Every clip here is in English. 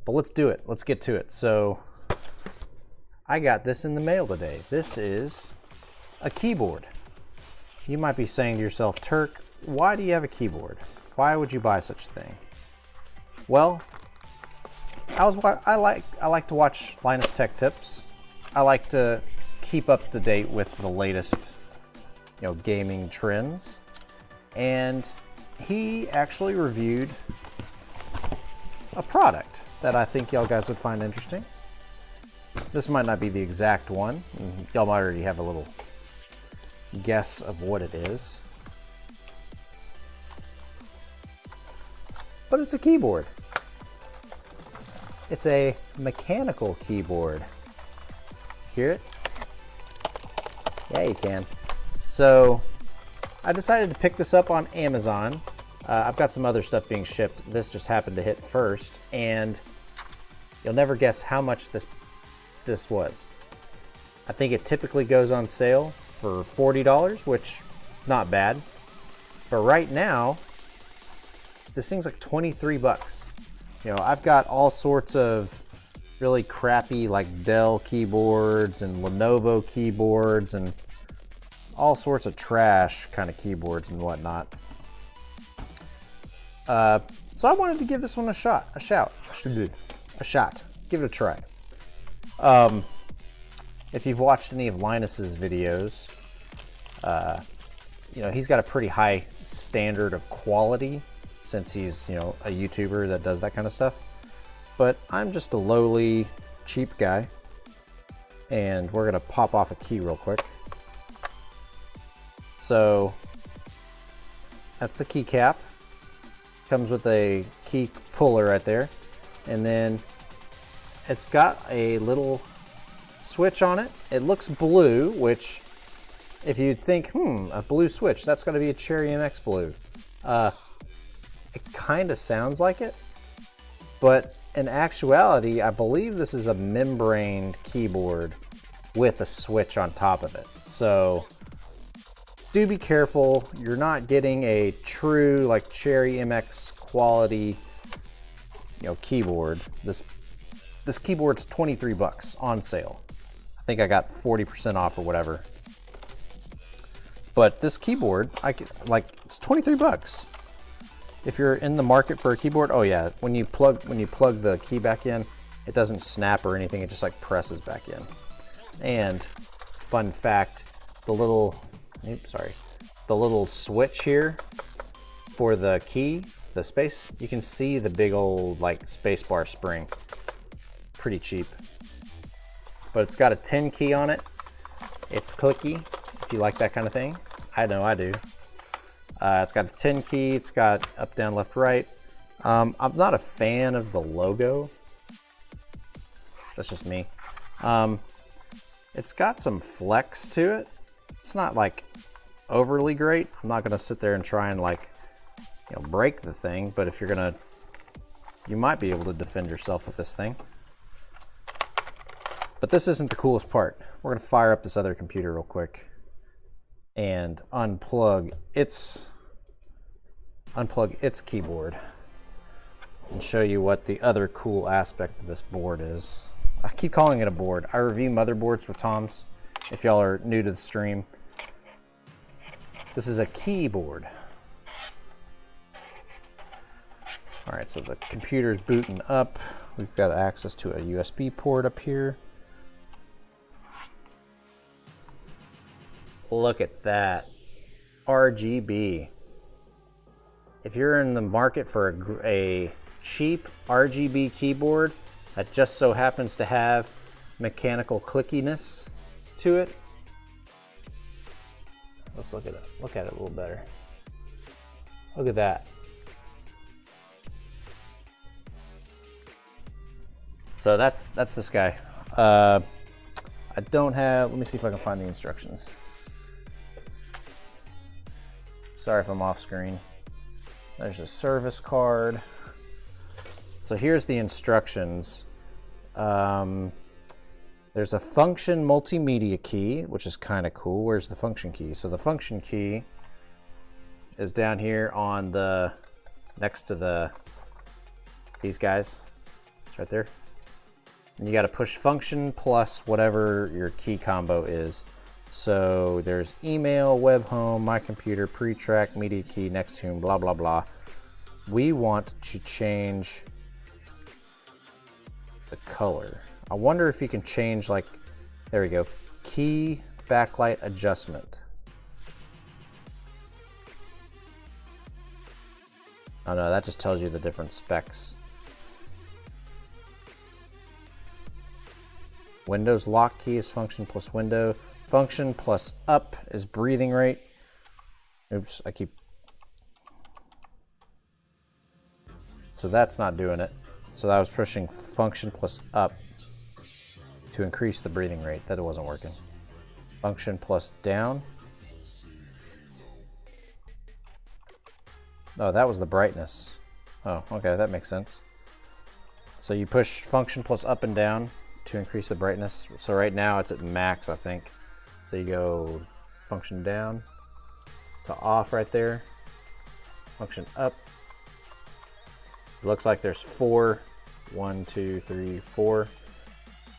But let's do it. Let's get to it. So I got this in the mail today. This is a keyboard. You might be saying to yourself, Turk, why do you have a keyboard? Why would you buy such a thing? Well, I like to watch Linus Tech Tips. I like to keep up to date with the latest, gaming trends. And he actually reviewed a product that I think y'all guys would find interesting. This might not be the exact one. Y'all might already have a little guess of what it is. But it's a keyboard. It's a mechanical keyboard. Hear it? Yeah, you can. So I decided to pick this up on Amazon. I've got some other stuff being shipped. This just happened to hit first, and you'll never guess how much this was. I think it typically goes on sale for $40, which not bad. But right now, this thing's like 23 bucks. I've got all sorts of really crappy like Dell keyboards and Lenovo keyboards and all sorts of trash kind of keyboards and whatnot. So I wanted to give this one a shot. Give it a try. If you've watched any of Linus's videos, he's got a pretty high standard of quality since he's, a YouTuber that does that kind of stuff. But I'm just a lowly, cheap guy. And we're gonna pop off a key real quick. So that's the keycap. Comes with a key puller right there. And then it's got a little switch on it. It looks blue, which if you'd think, a blue switch, that's gonna be a Cherry MX blue. It kind of sounds like it, but in actuality, I believe this is a membraned keyboard with a switch on top of it. So do be careful. You're not getting a true like Cherry MX quality, keyboard. This keyboard's 23 bucks on sale. I think I got 40% off or whatever. But this keyboard, it's 23 bucks. If you're in the market for a keyboard, oh yeah, when you plug the key back in, it doesn't snap or anything, it just like presses back in. And fun fact, the little switch here for the key, the space, you can see the big old like space bar spring. Pretty cheap. But it's got a 10 key on it. It's clicky, if you like that kind of thing. I know I do. It's got a 10 key, it's got up, down, left, right. I'm not a fan of the logo. That's just me. It's got some flex to it. It's not like overly great. I'm not gonna sit there and try and break the thing, but if you might be able to defend yourself with this thing. But this isn't the coolest part. We're gonna fire up this other computer real quick and unplug its keyboard and show you what the other cool aspect of this board is. I keep calling it a board. I review motherboards with Tom's, if y'all are new to the stream. This is a keyboard. All right, so the computer's booting up. We've got access to a USB port up here. Look at that, RGB. If you're in the market for a cheap RGB keyboard that just so happens to have mechanical clickiness to it, let's look at it. Look at it a little better. Look at that. So that's this guy. I don't have. Let me see if I can find the instructions. Sorry if I'm off screen. There's a service card. So here's the instructions. There's a function multimedia key, which is kind of cool. Where's the function key? So the function key is down here on the, next to these guys. It's right there. And you got to push function plus whatever your key combo is. So there's email, web home, my computer, pre-track, media key, next tune, blah, blah, blah. We want to change the color. I wonder if you can change, like, there we go, key backlight adjustment. Oh no, that just tells you the different specs. Windows lock key is function plus window. Function plus up is breathing rate. Oops, so that's not doing it. So I was pushing function plus up to increase the breathing rate. That wasn't working. Function plus down. Oh, that was the brightness. Oh, okay, that makes sense. So you push function plus up and down to increase the brightness. So right now it's at max, I think. So you go function down to off right there. Function up. It looks like there's 4. 1, 2, 3, 4.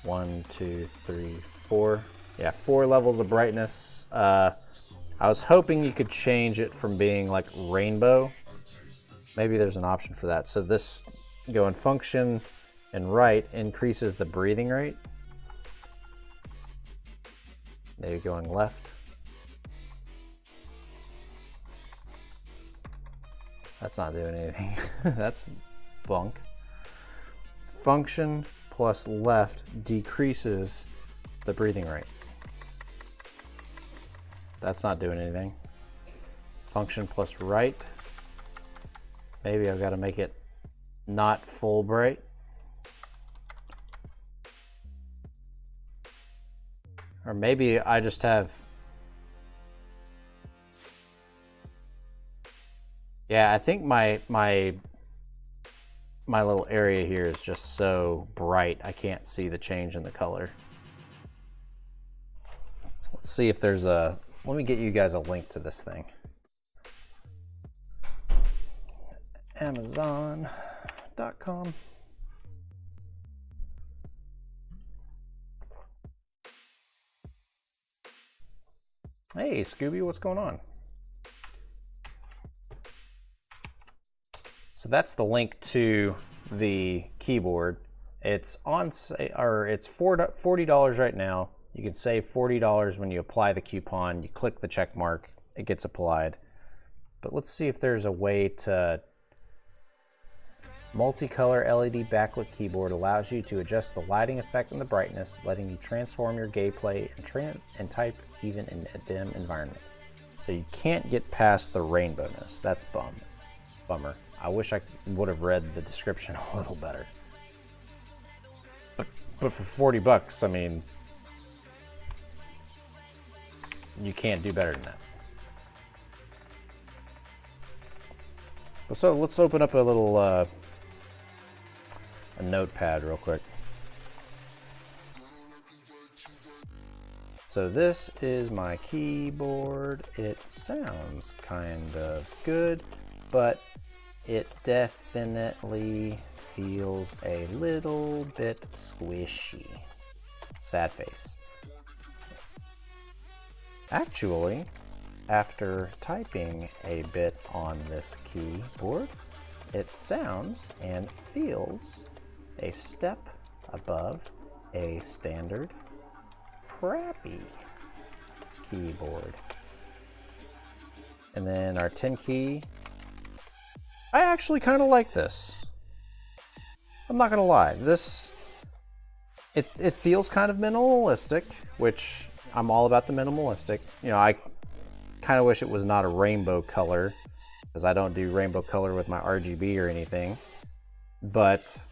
1, 2, 3, 4. Yeah, 4 levels of brightness. I was hoping you could change it from being like rainbow. Maybe there's an option for that. So this going function and right increases the breathing rate. Maybe going left. That's not doing anything. That's bunk. Function plus left decreases the breathing rate. That's not doing anything. Function plus right. Maybe I've got to make it not full bright. Or maybe I just have... Yeah, I think my little area here is just so bright I can't see the change in the color. Let's see if there's a... Let me get you guys a link to this thing. Amazon.com. Hey, Scooby, what's going on? So that's the link to the keyboard. It's on or it's $40 right now. You can save $40 when you apply the coupon. You click the check mark, it gets applied. But let's see if there's a way to... Multicolor LED backlit keyboard allows you to adjust the lighting effect and the brightness, letting you transform your gameplay and type even in a dim environment. So you can't get past the rainbowness. That's bummer. I wish I would have read the description a little better. But for $40, I mean, you can't do better than that. So let's open up a little a notepad real quick. So this is my keyboard. It sounds kind of good, but it definitely feels a little bit squishy. Sad face. Actually, after typing a bit on this keyboard, it sounds and feels a step above a standard crappy keyboard. And then our 10 key. I actually kind of like this. I'm not gonna lie. It feels kind of minimalistic, which I'm all about the minimalistic. You know, I kind of wish it was not a rainbow color, because I don't do rainbow color with my RGB or anything. But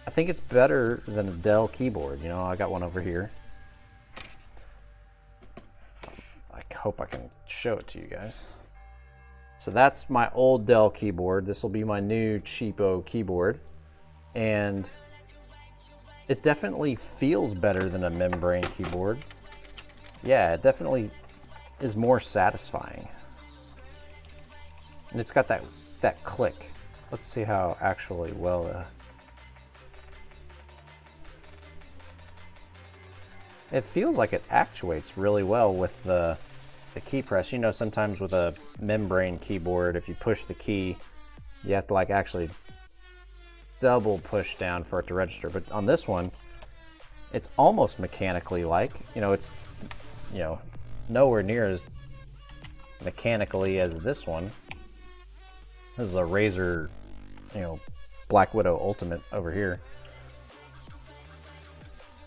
I think it's better than a Dell keyboard. You know, I got one over here. I hope I can show it to you guys. So that's my old Dell keyboard. This will be my new cheapo keyboard. And it definitely feels better than a membrane keyboard. Yeah, it definitely is more satisfying. And it's got that click. Let's see how actually well it feels like it actuates really well with the key press. You know, sometimes with a membrane keyboard, if you push the key, you have to like actually double push down for it to register. But on this one, it's almost mechanically like, you know, it's, you know, nowhere near as mechanically as this one. This is a RECCAZR, you know, Black Widow Ultimate over here.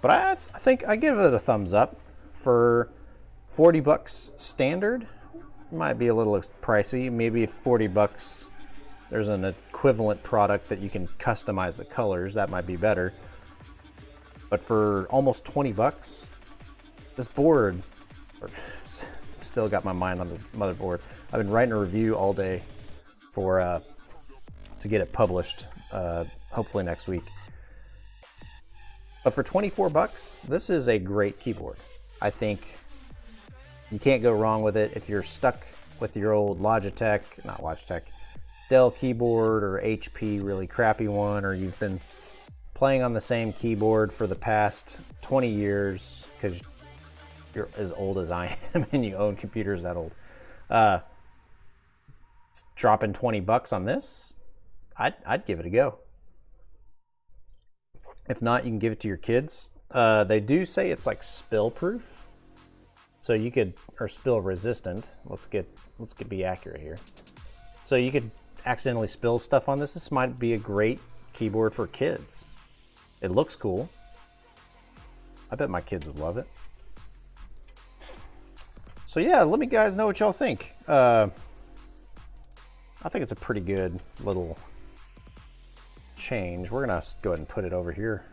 But I think I give it a thumbs up. For 40 bucks standard, might be a little pricey. Maybe 40 bucks, there's an equivalent product that you can customize the colors. That might be better. But for almost 20 bucks, this board, still got my mind on this motherboard. I've been writing a review all day for to get it published, hopefully next week. But for 24 bucks, this is a great keyboard. I think you can't go wrong with it. If you're stuck with your old Dell keyboard or HP really crappy one, or you've been playing on the same keyboard for the past 20 years because you're as old as I am and you own computers that old, dropping 20 bucks on this, I'd give it a go. If not, you can give it to your kids. They do say it's like spill proof, so you could, or spill resistant. Let's be accurate here. So you could accidentally spill stuff on this. This might be a great keyboard for kids. It looks cool. I bet my kids would love it. So yeah, let me guys know what y'all think. I think it's a pretty good little change. We're gonna go ahead and put it over here.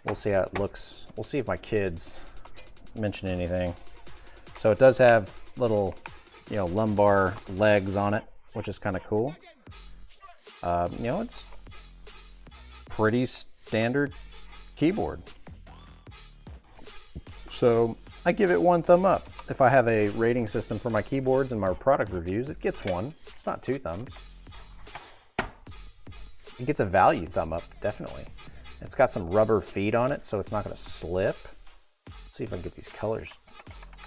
We'll see how it looks. We'll see if my kids mention anything. So it does have little, you know, lumbar legs on it, which is kind of cool. You know, it's pretty standard keyboard. So I give it one thumb up. If I have a rating system for my keyboards and my product reviews, it gets one. It's not 2 thumbs. It gets a value thumb up, definitely. It's got some rubber feet on it, so it's not gonna slip. Let's see if I can get these colors.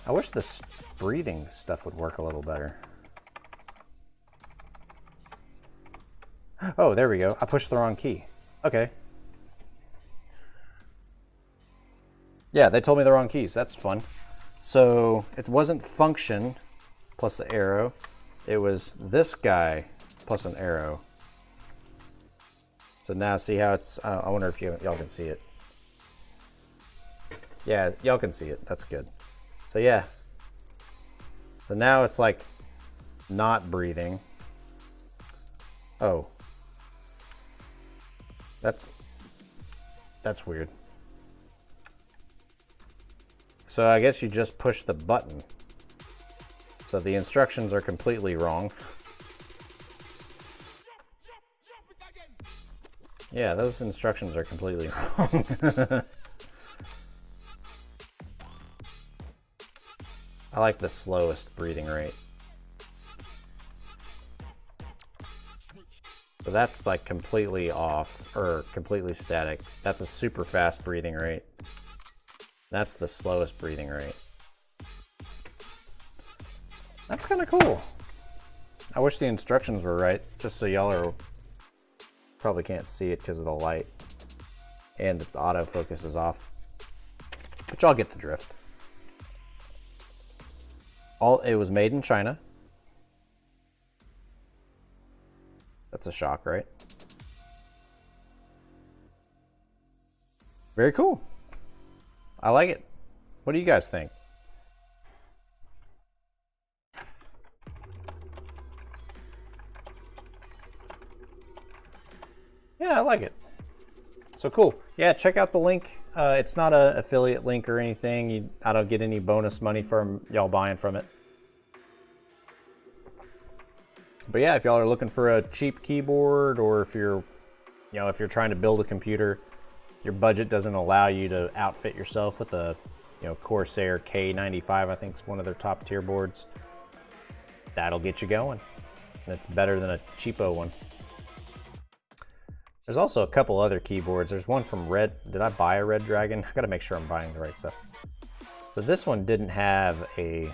I wish this breathing stuff would work a little better. Oh, there we go. I pushed the wrong key. Okay. Yeah, they told me the wrong keys. That's fun. So it wasn't function plus the arrow. It was this guy plus an arrow. So now see how it's, I wonder if y'all can see it. Yeah, y'all can see it. That's good. So yeah. So now it's like not breathing. Oh. That's weird. So I guess you just push the button. So the instructions are completely wrong. Yeah, those instructions are completely wrong. I like the slowest breathing rate. So that's like completely off, or completely static. That's a super fast breathing rate. That's the slowest breathing rate. That's kind of cool. I wish the instructions were right, just so y'all are probably can't see it because of the light and the autofocus is off. But y'all get the drift. It was made in China. That's a shock, right? Very cool. I like it. What do you guys think? Yeah, I like it. So cool. Yeah, check out the link. It's not an affiliate link or anything. I don't get any bonus money from y'all buying from it. But yeah, if y'all are looking for a cheap keyboard, or if you're, if you're trying to build a computer, your budget doesn't allow you to outfit yourself with a, Corsair K95, I think is one of their top tier boards. That'll get you going. And it's better than a cheapo one. There's also a couple other keyboards. There's one from Red. Did I buy a Red Dragon? I gotta make sure I'm buying the right stuff. So this one didn't have a,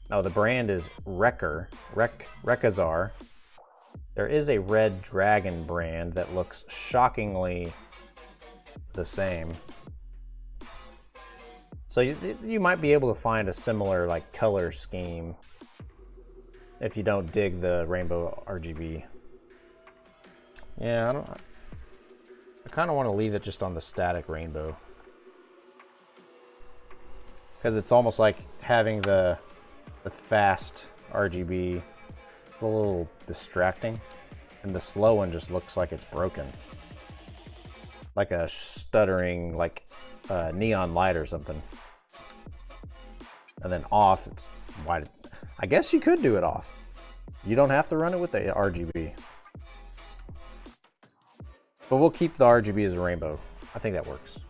oh, the brand is RECCAZR. There is a Red Dragon brand that looks shockingly the same. So you might be able to find a similar like color scheme if you don't dig the rainbow RGB. Yeah, I kind of want to leave it just on the static rainbow, because it's almost like having the fast RGB a little distracting, and the slow one just looks like it's broken, like a stuttering like neon light or something. And then off, it's wide. I guess you could do it off. You don't have to run it with the RGB. But we'll keep the RGB as a rainbow. I think that works.